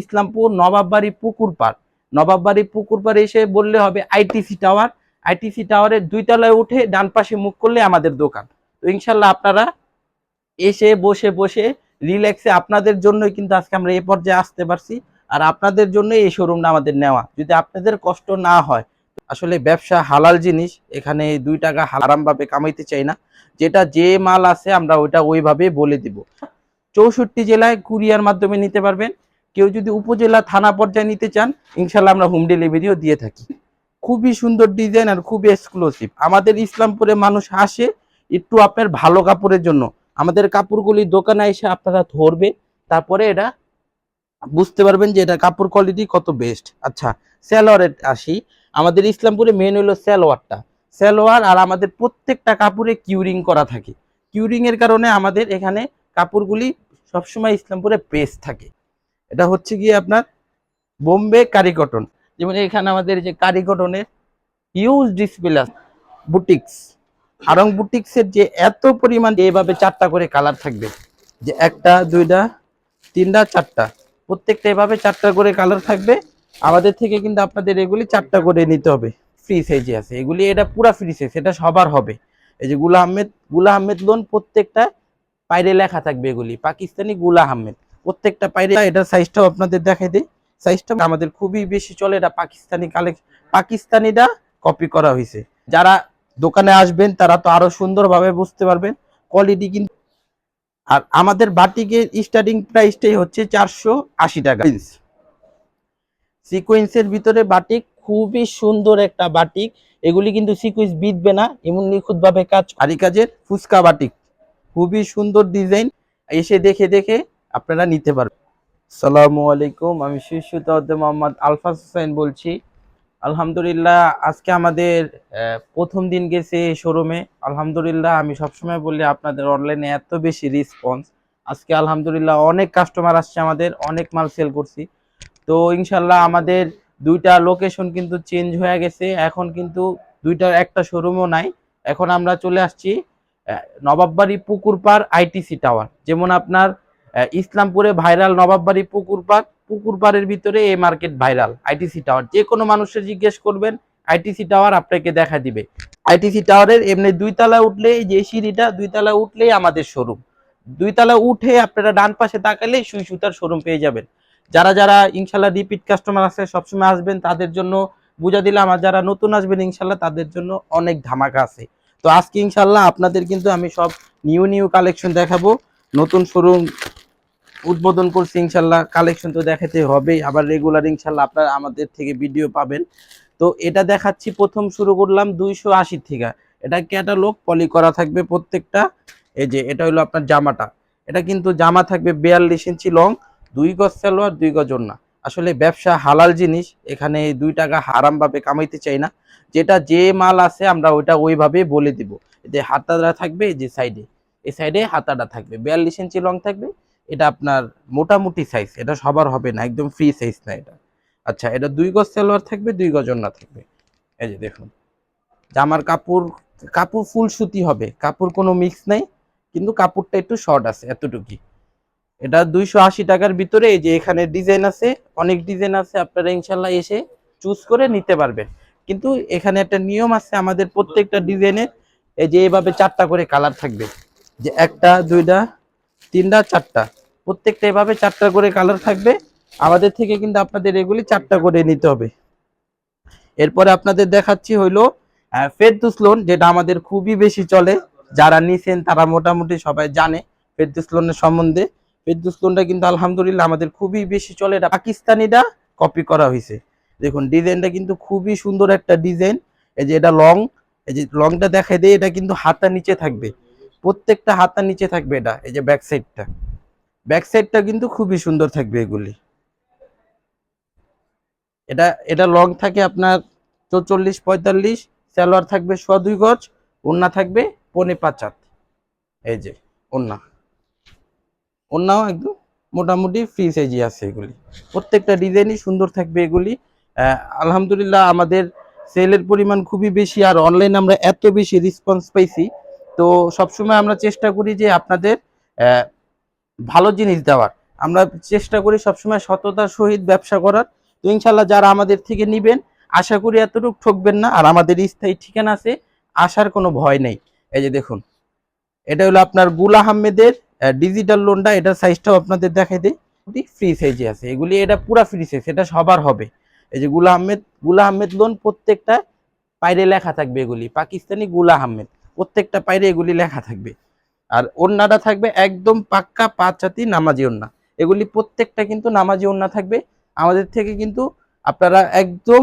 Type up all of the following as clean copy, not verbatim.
ইসলামপুর নবাববাড়ি পুকুর পাড় এসে বললে হবে আইটিসি টাওয়ারের 2 তলায় উঠে ডান পাশে মুখ করলে আমাদের দোকান। তো ইনশাল্লাহ আপনারা এসে বসে রিল্যাক্সে আপনাদের জন্যই কিন্তু আজকে আমরা এই পর্যায়ে আসতে পারছি। আর আপনাদের জন্য এই শোরুমটা আমাদের নেওয়া, যদি আপনাদের কষ্ট না হয়। আসলে ব্যবসা হালাল জিনিস, এখানে 2 টাকা হারাম ভাবে কামাইতে চাই না। যেটা যে মাল আছে আমরা ওইটা ওইভাবে বলে দিব। 64 জেলায় কুরিয়ার মাধ্যমে নিতে পারবেন। কেউ যদি উপজেলা থানা পর্যায়ে নিতে চান, ইনশাল্লাহ আমরা হোম ডেলিভারিও দিয়ে থাকি। খুবই সুন্দর ডিজাইন আর খুবই এক্সক্লুসিভ। আমাদের ইসলামপুরে মানুষ আসে একটু আপনার ভালো কাপড়ের জন্য। আমাদের কাপড়গুলি দোকানে এসে আপনারা ধরবে, তারপরে এটা বুঝতে পারবেন যে এটা কাপড় কোয়ালিটি কত বেস্ট। আচ্ছা, সালোয়ারে আসি। আমাদের ইসলামপুরে মেন হলো সালোয়ার, আর আমাদের প্রত্যেকটা কাপড়ে কিউরিং করা থাকে। কিউরিং এর কারণে আমাদের এখানে কাপড়গুলি সবসময় ইসলামপুরে বেস্ট থাকে। এটা হচ্ছে গিয়ে আপনার বোম্বে কারি কটন। যেমন এখানে আমাদের যে কারি কটনের হিউজ ডিসপ্লে আছে। বুটিক্স, আরং বুটিক্সের যে এত পরিমাণ, এইভাবে 4টা করে কালার থাকবে, যে 1টা 2টা 3টা 4টা, প্রত্যেকটা এভাবে 4টা করে কালার থাকবে। আমাদের থেকে কিন্তু আপনাদের এগুলি 4টা করে নিতে হবে। ফ্রি সাইজে আছে এগুলি, এটা পুরা ফ্রি সাইজ, এটা সবার হবে। এই যে গুলা আহমেদ লোন, প্রত্যেকটা পায়রে লেখা থাকবে, এগুলি পাকিস্তানি গুলা আহমেদ, প্রত্যেকটা পায়রে। এটা সাইজটাও আপনাদের দেখাই দিই। সাইজটা আমাদের খুবই বেশি চলে, এটা পাকিস্তানিটা কপি করা হয়েছে। যারা দোকানে আসবেন তারা তো আরো সুন্দরভাবে বুঝতে পারবেন কোয়ালিটি কিন্তু। আর আমাদের বাটিকের স্টার্টিং প্রাইসটাই হচ্ছে 480 টাকা। সিকোয়েন্সের ভিতরে বাটিক, খুবই সুন্দর একটা বাটিক। এগুলি কিন্তু সিকোয়েন্স বিধবে না, এমন নিখুঁত ভাবে কাজ, আরি কাজের ফুচকা বাটিক, খুবই সুন্দর ডিজাইন। এসে দেখে আপনারা নিতে পারবেন। আসসালামু আলাইকুম, আমি শীর্ষুদ্দে মোহাম্মদ আলফাজ হোসেন বলছি। আলহামদুলিল্লাহ, আজকে আমাদের প্রথম দিন গেছে শোরুমে। আলহামদুলিল্লাহ, আমি সবসময় বলি আপনাদের অনলাইনে এত বেশি রেসপন্স। আজকে আলহামদুলিল্লাহ অনেক কাস্টমার আসছে, আমাদের অনেক মাল সেল করছি। তো ইনশাল্লাহ আমাদের 2টা লোকেশন কিন্তু চেঞ্জ হয়ে গেছে। এখন কিন্তু 2টার একটা শোরুমও নাই। এখন আমরা চলে আসছি নবাববাড়ি পুকুর পাড় আইটিসি টাওয়ার। যেমন আপনার ইসলামপুরে ভাইরাল নবাববাড়ি পুকুর পাড়ের ভিতরে এই মার্কেট ভাইরাল আইটিসি টাওয়ার। যে কোনো মানুষের জিজ্ঞেস করবেন, আইটিসি টাওয়ার আপনাকে দেখা দিবে। আইটিসি টাওয়ারের এমনি 2 তলা উঠলে, যে সিঁড়িটা 2 তলা উঠলেই আমাদের শোরুম। 2 তলা উঠে আপনারা ডান পাশে তাকালে সুই সুতার শোরুম পেয়ে যাবেন। যারা ইনশাল্লাহ রিপিট কাস্টমার আছে, সবসময় আসবেন, তাদের জন্য বুঝা দিলাম। আর যারা নতুন আসবেন ইনশাল্লাহ তাদের জন্য অনেক ধামাকা আছে। তো আজকে ইনশাল্লাহ আপনাদের কিন্তু আমি সব নিউ কালেকশন দেখাবো। নতুন শোরুম উদ্বোধন করছি, ইনশাল্লাহ কালেকশন তো দেখাতে হবে। আবার রেগুলার ইনশাল্লাহ আপনারা আমাদের থেকে ভিডিও পাবেন। তো এটা দেখাচ্ছি, প্রথম শুরু করলাম 280 থেকে। এটা ক্যাটালগ পলি করা থাকবে প্রত্যেকটা। এই যে এটা হলো আপনার জামাটা, এটা কিন্তু জামা থাকবে 42 ইঞ্চি লং, 2 গজ সালোয়ার 2 গজ ওড়না। আসলে ব্যবসা হালাল জিনিস, এখানে 2 টাকা হারাম ভাবে কামাইতে চাই না। যেটা যে মাল আছে আমরা ওইটা ওইভাবে বলে দিব। যে হাতাটা থাকবে, যে এই সাইডে হাতাটা থাকবে, 42 ইঞ্চি লং থাকবে। এটা আপনার মোটামুটি সাইজ, এটা সবার হবে না, একদম ফ্রি সাইজ না এটা। আচ্ছা, এটা 2 গজ সালোয়ার থাকবে, 2 গজ ওড়না থাকবে। এই যে দেখুন, জামার কাপড় ফুল সুতি হবে, কাপড় কোনো মিক্স নাই, কিন্তু কাপড়টা একটু শর্ট আছে এতটুকুই। এটা 280 টাকার ভিতরে। এই যে এখানে ডিজাইন আছে, অনেক ডিজাইন আছে, আপনারা ইনশাল্লাহ এসে চুজ করে নিতে পারবেন। কিন্তু এখানে একটা নিয়ম আছে, আমাদের প্রত্যেকটা ডিজাইনের এই যে এভাবে 4টা করে কালার থাকবে, যে 1টা 2টা 3টা 4টা, প্রত্যেকটা এভাবে 4টা করে কালার থাকবে। আমাদের থেকে কিন্তু আপনাদের এগুলি 4টা করে নিতে হবে। এরপরে আপনাদের দেখাচ্ছি হইলো ফেরদৌস লোন, যেটা আমাদের খুবই বেশি চলে। যারা নিছেন তারা মোটামুটি সবাই জানে ফেরদৌস লোনের সম্বন্ধে। ফেরদৌস লোনটা কিন্তু আলহামদুলিল্লাহ আমাদের খুবই বেশি চলে। এটা পাকিস্তানিটা কপি করা হয়েছে। দেখুন ডিজাইনটা কিন্তু খুবই সুন্দর একটা ডিজাইন। এই যে এটা লং, এই যে লংটা দেখাই দেয়, এটা কিন্তু হাতার নিচে থাকবে, প্রত্যেকটা হাতার নিচে থাকবে। এটা এই যে ব্যাক সাইডটা কিন্তু খুবই সুন্দর থাকবে এগুলি। এটা লং থাকে আপনার 44-45, সালোয়ার থাকবে 2 গজ, ওড়না থাকবে 5.5 হাত। এই যে ওড়নাও একদম মোটামুটি ফ্রি সাইজই আছে। এগুলি প্রত্যেকটা ডিজাইনই সুন্দর থাকবে এগুলি। আলহামদুলিল্লাহ আমাদের সেলের পরিমাণ খুবই বেশি, আর অনলাইনে আমরা এত বেশি রেসপন্স পাইছি। তো সবসময় আমরা চেষ্টা করি যে আপনাদের ভালো জিনিস দেওয়ার। আমরা চেষ্টা করি সবসময় সততার সহিত ব্যবসা করার। তো ইনশাল্লাহ যারা আমাদের থেকে নিবেন আশা করি এতটুকু ঠকবেন না। আর আমাদের স্থায়ী ঠিকানা আছে, আসার কোনো ভয় নেই। এই যে দেখুন, এটা হলো আপনার গুল আহমেদের ডিজিটাল লোনটা, এটার সাইজটাও আপনাদের দেখাই দিই। ফ্রি সাইজে আছে এগুলি, এটা পুরা ফ্রি সাইজ, এটা সবার হবে। এই যে গুল আহমেদ লোন, প্রত্যেকটা পাইরে লেখা থাকবে এগুলি পাকিস্তানি গুল আহমেদ, প্রত্যেকটা পাইরে এগুলি লেখা থাকবে। আর ওন্নাটা থাকবে একদম পাক্কা 5 হাতি নামাজি ওন্না। এগুলি প্রত্যেকটা কিন্তু নামাজি ওন্না থাকবে আমাদের থেকে, কিন্তু আপনারা একদম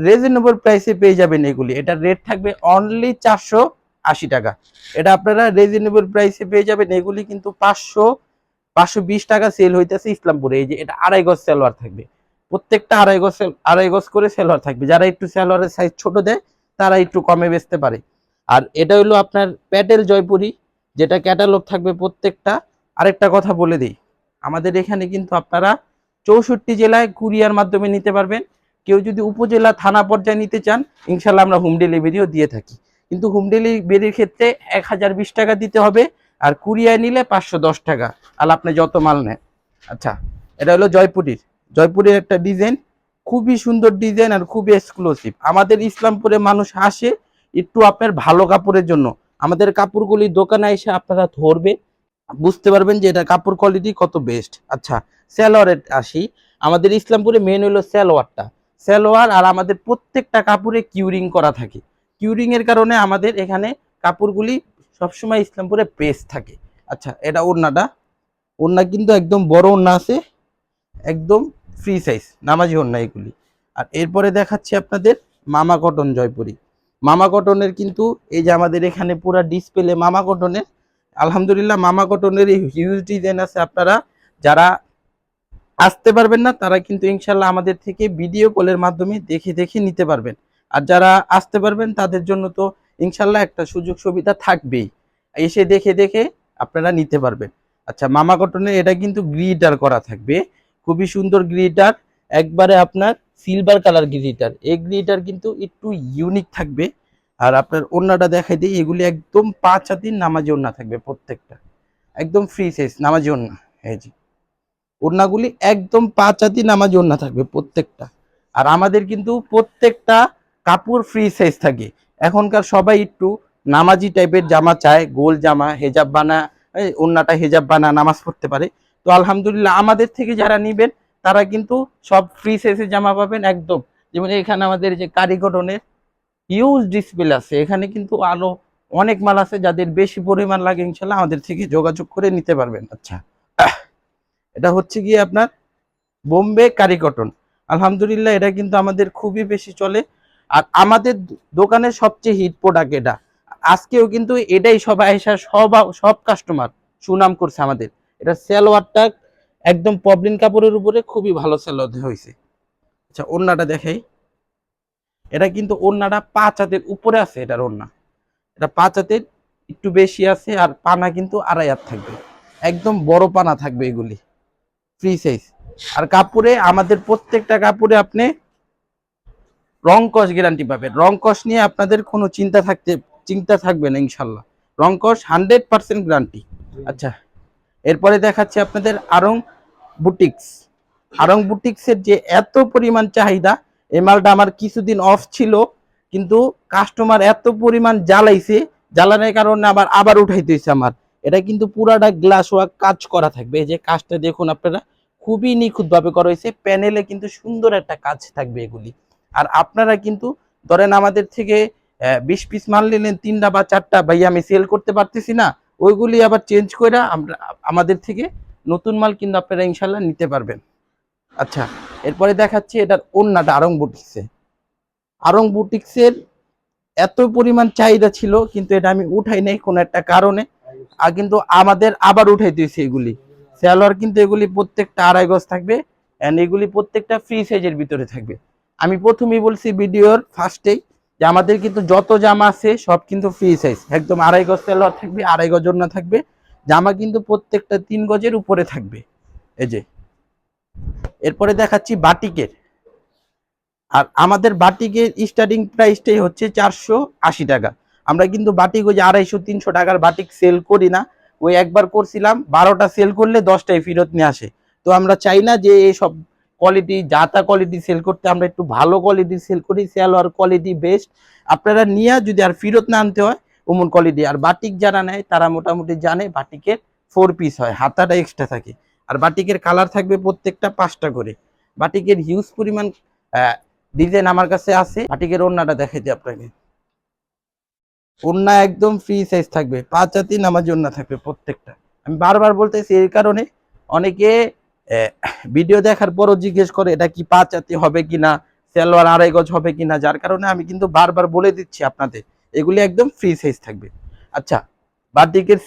রিজনেবল প্রাইসে পেয়ে যাবেন এগুলি। এটার রেট থাকবে অনলি 480 টাকা। এটা আপনারা রিজনেবল প্রাইসে পেয়ে যাবেন। এগুলি কিন্তু 520 টাকা সেল হইতেছে ইসলামপুরে। এই যে এটা 2.5 গজ সালোয়ার থাকবে, প্রত্যেকটা 2.5 গজ করে সালোয়ার থাকবে। যারা একটু সালোয়ারের সাইজ ছোট দেয় তারা একটু কমে বেচতে পারে। আর এটা হলো আপনার প্যাটেল জয়পুরি, যেটা ক্যাটালগ থাকবে প্রত্যেকটা। আরেকটা কথা বলে দিই, আমাদের এখানে কিন্তু আপনারা 64 জেলায় কুরিয়ার মাধ্যমে নিতে পারবেন। কেউ যদি উপজেলা থানা পর্যায়ে নিতে চান, ইনশাল্লাহ আমরা হোম ডেলিভারিও দিয়ে থাকি। কিন্তু হোম ডেলিভারির ক্ষেত্রে 1020 টাকা দিতে হবে, আর কুরিয়ার নিলে 510 টাকা। আর আপনি যত মাল নেন। আচ্ছা, এটা হলো জয়পুরের একটা ডিজাইন, খুবই সুন্দর ডিজাইন আর খুবই এক্সক্লুসিভ। আমাদের ইসলামপুরে মানুষ আসে একটু আপনার ভালো কাপড়ের জন্য। আমাদের কাপড়গুলি দোকানে এসে আপনারা ধরবে, বুঝতে পারবেন যে এটা কাপড় কোয়ালিটি কত বেস্ট। আচ্ছা, সালোয়ারে আসি। আমাদের ইসলামপুরে মেন হলো সালোয়ারটা, সালোয়ার। আর আমাদের প্রত্যেকটা কাপড়ে কিউরিং করা থাকে। কিউরিং এর কারণে আমাদের এখানে কাপড়গুলি সবসময় ইসলামপুরে বেস্ট থাকে। আচ্ছা, এটা ওড়নাটা, ওড়না কিন্তু একদম বড় ওড়না আছে, একদম ফ্রি সাইজ নামাজি ওড়না এগুলি। আর এরপরে দেখাচ্ছি আপনাদের মামা কটন জয়পুরি। মামা কটনের কিন্তু এই যে আমাদের এখানে পুরা ডিসপ্লে মামা কটনের, আলহামদুলিল্লাহ মামা কটনের হিউজ ডিজাইন আছে। আপনারা যারা আসতে পারবেন না তারা কিন্তু ইনশাল্লাহ আমাদের থেকে ভিডিও কলের মাধ্যমে দেখে দেখে নিতে পারবেন। আর যারা আসতে পারবেন তাদের জন্য তো ইনশাল্লাহ একটা সুযোগ সুবিধা থাকবেই, এসে দেখে দেখে আপনারা নিতে পারবেন। আচ্ছা, মামা কটনের এটা কিন্তু গ্লিটার করা থাকবে, খুবই সুন্দর গ্লিটার, একবারে আপনার সিলভার কালার গ্লিটার। এই গ্লিটার কিন্তু একটু ইউনিক থাকবে। আর আপনার ওড়নাটা দেখাই দিই, এগুলি একদম 5 হাতির নামাজি ওড়না থাকবে প্রত্যেকটা, একদম ফ্রি সাইজ নামাজি ওড়না। এই যে ওড়নাগুলি একদম 5 হাতি নামাজি ওড়না থাকবে প্রত্যেকটা। আর আমাদের কিন্তু প্রত্যেকটা কাপড় ফ্রি সাইজ থাকে। এখনকার সবাই একটু নামাজি টাইপের জামা চায়, গোল জামা, হেজাব বানা, ওড়নাটা হেজাব বানা নামাজ পড়তে পারে। তো আলহামদুলিল্লাহ আমাদের থেকে যারা নিবেন তারা কিন্তু সব ফ্রি সাইজের জামা পাবেন একদম। যেমন এখানে আমাদের যে কারিগরনের হিউজ ডিসপ্লে আছে, এখানে কিন্তু আরো অনেক মাল আছে। যাদের বেশি পরিমাণ লাগে ইনশাল্লাহ আমাদের থেকে যোগাযোগ করে নিতে পারবেন। আচ্ছা, এটা হচ্ছে গিয়ে আপনার বোম্বে কারি কটন। আলহামদুলিল্লাহ এটা কিন্তু আমাদের খুবই বেশি চলে। আর আমাদের দোকানের সবচেয়ে হিট প্রোডাক্ট এটা। আজকেও কিন্তু এটাই সবাই এসে সব কাস্টমার সুনাম করছে আমাদের। এটা সালোয়ারটা একদম পবলিন কাপড়ের উপরে খুবই ভালো সালোয়ার হয়েছে। আচ্ছা, ওড়নাটা দেখাই। এটা কিন্তু ওড়নাটা 5 হাতের উপরে আছে। এটার ওড়না, এটা 5 হাতের একটু বেশি আছে। আর পানা কিন্তু 2.5 হাত থাকবে, একদম বড় পানা থাকবে এগুলি, ফ্রি সাইজ। আর কাপড়ে আমাদের প্রত্যেকটা কাপড়ে আপনি রং কস গ্যারান্টি পাবেন। রং কস নিয়ে আপনাদের কোনো চিন্তা থাকবে না ইনশাল্লাহ। রং কস 100% গ্যারান্টি। আচ্ছা, এরপরে দেখাচ্ছি আপনাদের বুটিক্স। বুটিক্সের যে এত পরিমাণ চাহিদা, এই মালটা আমার কিছুদিন অফ ছিল, কিন্তু কাস্টমার এত পরিমাণ জ্বালানোর কারণে আবার উঠাইতে হয়েছে আমার। এটা কিন্তু পুরাটা গ্লাস ওয়ার্ক কাজ করা থাকবে। এই যে কাজটা দেখুন আপনারা, খুবই নিখুঁত ভাবে করা হয়েছে। প্যানেলে কিন্তু সুন্দর একটা কাজ থাকবে এগুলি। আর আপনারা কিন্তু ধরেন আমাদের থেকে 20 পিস মাল নিলেন, 3টা বা 4টা ভাই আমি সেল করতে পারতেছি না, ওইগুলি আবার চেঞ্জ করে আমরা আমাদের থেকে নতুন মাল কিন্তু আপনারা ইনশাল্লাহ নিতে পারবেন। আচ্ছা, এরপরে দেখাচ্ছি এটার ওড়নাটা আরং বুটিক্সের এত পরিমাণ চাহিদা ছিল, কিন্তু এটা আমি উঠাই নাই কোনো একটা কারণে। আর কিন্তু আমাদের আবার উঠাই দিয়েছে এগুলি। সালোয়ার কিন্তু এগুলি প্রত্যেকটা 2.5 গজ থাকবে, এন্ড এগুলি প্রত্যেকটা ফ্রি সাইজের ভিতরে থাকবে। আমি প্রথমেই বলছি ভিডিওর ফার্স্টেই যে আমাদের কিন্তু যত জামা আছে সব কিন্তু ফ্রি সাইজ, একদম 2.5 গজ সালোয়ার থাকবে, 2.5 গজ ওড়না থাকবে। জামা কিন্তু প্রত্যেকটা 3 গজের উপরে থাকবে। এই যে এরপরে দেখাচ্ছি বাটিকের। আর আমাদের বাটিকের স্টার্টিং প্রাইসটাই হচ্ছে 480 টাকা। আমরা কিন্তু বাটিক ওই যে 250-300 টাকার বাটিক সেল করি না, ওই একবার করছিলাম 12টা সেল করলে 10টাই ফেরত নিয়ে আসে। তো আমরা চাই না যে এইসব কোয়ালিটি যাতা কোয়ালিটি সেল করতে, আমরা একটু ভালো কোয়ালিটি সেল করি, সালোয়ার কোয়ালিটি বেস্ট। আপনারা নিয়ে যদি আর ফেরত না আনতে হয় ওমন কোয়ালিটি। আর বাটিক যারা নেয় তারা মোটামুটি জানে বাটিকের 4 পিস হয়, হাতাটা এক্সট্রা থাকে। আর বাটিকের কালার থাকবে প্রত্যেকটা 5টা করে। বাটিকের হিউজ পরিমাণ ডিজাইন আমার কাছে আছে। বাটিকের ওড়নাটা দেখাই দিই আপনাকে। ওড়না একদম ফ্রি সাইজ থাকবে, 5 হাতি নামাজ ওড়না থাকবে প্রত্যেকটা। আমি বারবার বলতেছি এই কারণে অনেকে ভিডিও দেখার পরও জিজ্ঞেস করে এটা কি 5 হাতি হবে কিনা, সালোয়ার 2.5 গজ হবে কিনা, যার কারণে আমি কিন্তু বারবার বলে দিচ্ছি আপনাদের এগুলি একদম ফ্রি সাইজ থাকবে। আচ্ছা, বাটিকের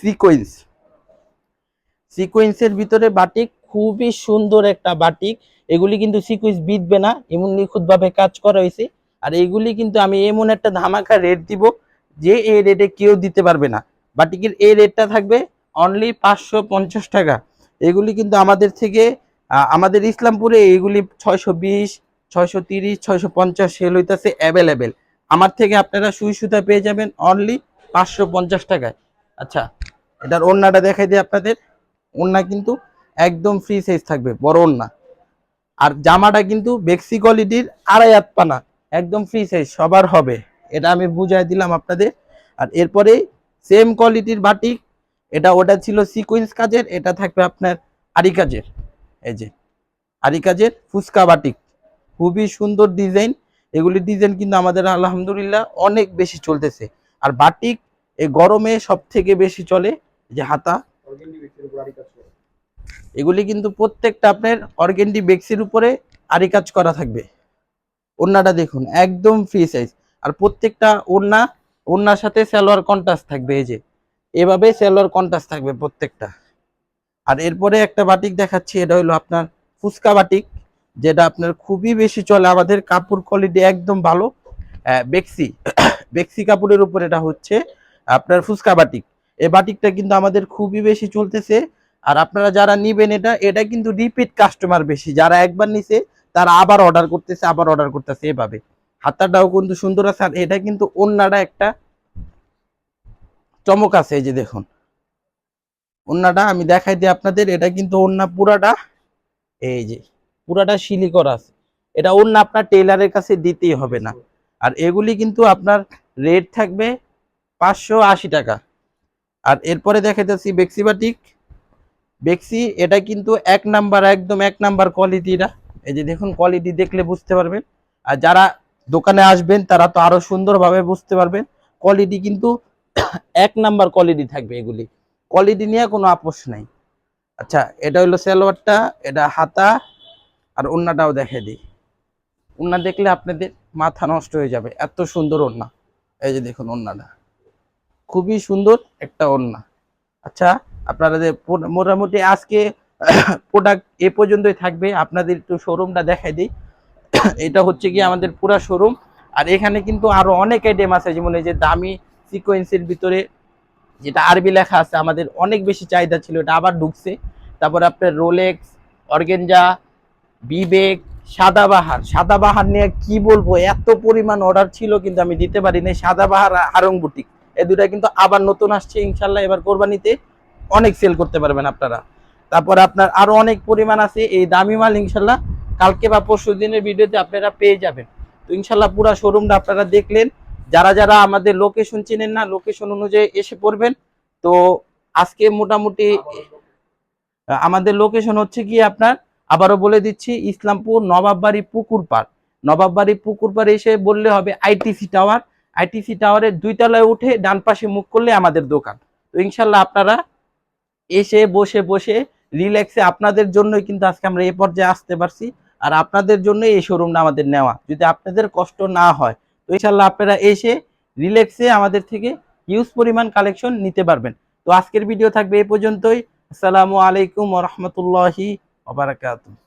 সিকোয়েন্সের ভিতরে বাটিক খুবই সুন্দর একটা বাটিক। এগুলি কিন্তু সিকোয়েন্স বিধবে না, এমন নিখুঁতভাবে কাজ করা হয়েছে। আর এগুলি কিন্তু আমি এমন একটা ধামাকা রেট দিব যে এই রেটে কেউ দিতে পারবে না। বাটিকের এই রেটটা থাকবে অনলি 550 টাকা। এগুলি কিন্তু আমাদের থেকে আমাদের ইসলামপুরে এগুলি 620, 630, 650 সেল হইতেছে অ্যাভেলেবেল। আমার থেকে আপনারা সুই সুতা পেয়ে যাবেন অনলি 550 টাকায়। আচ্ছা, এটার ওড়নাটা দেখাই দিই আপনাদের। ওড়না কিন্তু একদম ফ্রি সাইজ থাকবে, বড় ওড়না। আর জামাটা কিন্তু বেক্সি কোয়ালিটির 2.5 হাত পানা, একদম ফ্রি সাইজ সবার হবে, এটা আমি বুঝাই দিলাম আপনাদের। আর এরপরে সেম কোয়ালিটির বাটিক, ওটা ছিল সিকোয়েন্স কাজের, এটা থাকবে আপনার আরি কাজের। এই যে আরি কাজের ফুচকা বাটিক, খুবই সুন্দর ডিজাইন। এগুলি ডিজাইন কিন্তু আমাদের আলহামদুলিল্লাহ অনেক বেশি চলতেছে। আর বাটিক এই গরমে সব থেকে বেশি চলে। যে হাতা, এগুলি কিন্তু প্রত্যেকটা আপনার অর্গেন্ডি বেক্সির উপরে আরি কাজ করা থাকবে। ওড়নাটা দেখুন একদম ফ্রি সাইজ। আর প্রত্যেকটা ওড়নার সাথে সালোয়ার কন্ট্রাস্ট থাকবে, এই যে এভাবে সালোয়ার কন্ট্রাস্ট থাকবে প্রত্যেকটা। আর এরপরে একটা বাটিক দেখাচ্ছি, এটা হলো আপনার ফুচকা বাটিক, যেটা আপনার খুবই বেশি চলে, আমাদের কাপড় কোয়ালিটি একদম ভালো। বেক্সি বেক্সি কাপড়ের উপর এটা হচ্ছে আপনার ফুচকা বাটিক। এই বাটিকটা কিন্তু আমাদের খুবই বেশি চলতেছে। আর আপনারা যারা নিবেন এটা কিন্তু রিপিট কাস্টমার বেশি, যারা একবার নিছে তারা আবার অর্ডার করতেছে এভাবে। হাতাটাও কিন্তু সুন্দর আছে। আর এটা কিন্তু ওড়নাটা একটা চমক আছে, এই যে দেখুন ওড়নাটা আমি দেখাই দিই আপনাদের। এটা কিন্তু ওড়না পুরাটা, এই যে পুরাটা শিলি করা আছে। এটা ওড়না আপনার টেইলারের কাছে দিতেই হবে না। আর এগুলি কিন্তু আপনার রেট থাকবে 580 টাকা। আর এরপরে দেখা যাচ্ছে বেক্সি বাটিক। বেক্সি এটা কিন্তু একদম এক নাম্বার কোয়ালিটিটা। এই যে দেখুন, কোয়ালিটি দেখলে বুঝতে পারবেন। আর যারা দোকানে আসবেন তারা তো আরো সুন্দরভাবে বুঝতে পারবেন। কোয়ালিটি কিন্তু এক নাম্বার কোয়ালিটি থাকবে, এগুলি কোয়ালিটি নিয়ে কোনো আপোষ নাই। আচ্ছা, এটা হলো সালোয়ারটা, এটা হাতা। আর ওড়নাটাও দেখে দিই। ওড়না দেখলে আপনাদের মাথা নষ্ট হয়ে যাবে, এত সুন্দর ওড়না। এই যে দেখুন ওড়নাটা খুবই সুন্দর একটা ওড়না। আচ্ছা, আপনারা যে মোটামুটি আজকে প্রোডাক্ট এ পর্যন্তই থাকবে। আপনাদের একটু শোরুমটা দেখাই দিই। এটা হচ্ছে কি আমাদের পুরা শোরুম। আর এখানে কিন্তু আরো অনেক আইটেম আছে, যেমন এই যে দামি সিকোয়েন্সের ভিতরে যেটা আরবি লেখা আছে, আমাদের অনেক বেশি চাহিদা ছিল, এটা আবার ঢুকছে। তারপরে আপনার রোলেক্স, অর্গেঞ্জা, বিবেক, সাদাবাহার নিয়ে কি বলবো, এত পরিমাণ অর্ডার ছিল কিন্তু আমি দিতে পারিনি। সাদাবাহার আরং বুটিক, এই দুটা কিন্তু আবার নতুন আসছে ইনশাল্লাহ, এবার কোরবানিতে অনেক সেল করতে পারবেন আপনারা। তারপরে আপনার আরো অনেক পরিমাণ আছে এই দামি মাল, ইনশাল্লাহ কালকে বা পরশু দিনের ভিডিওতে আপনারা পেয়ে যাবেন। তো ইনশাল্লাহ পুরো শোরুমটা আপনারা দেখলেন। যারা যারা আমাদের লোকেশন চিনেন না, লোকেশন অনুযায়ী এসে পড়বেন। তো আজকে মোটামুটি আমাদের লোকেশন হচ্ছে কি আপনার, আবারও বলে দিচ্ছি, ইসলামপুর নবাববাড়ি পুকুর পাড় এসে বললে হবে আইটিসি টাওয়ার। আইটিসি টাওয়ারের 2 তলায় উঠে ডান পাশে মুখ করলে আমাদের দোকান। তো ইনশাল্লাহ আপনারা এসে বসে রিল্যাক্সে, আপনাদের জন্যই কিন্তু আজকে আমরা এই পর্যায়ে আসতে পারছি। আর আপনাদের জন্য এই শোরুমটা আমাদের নেওয়া, যদি আপনাদের কষ্ট না হয় তো ইনশাল্লাহ আপনারা এসে রিল্যাক্সে আমাদের থেকে হিউজ পরিমাণ কালেকশন নিতে পারবেন। তো আজকের ভিডিও থাকবে এই পর্যন্তই। আসসালামু আলাইকুম ওয়া রাহমাতুল্লাহি ওয়া বারাকাতুহু।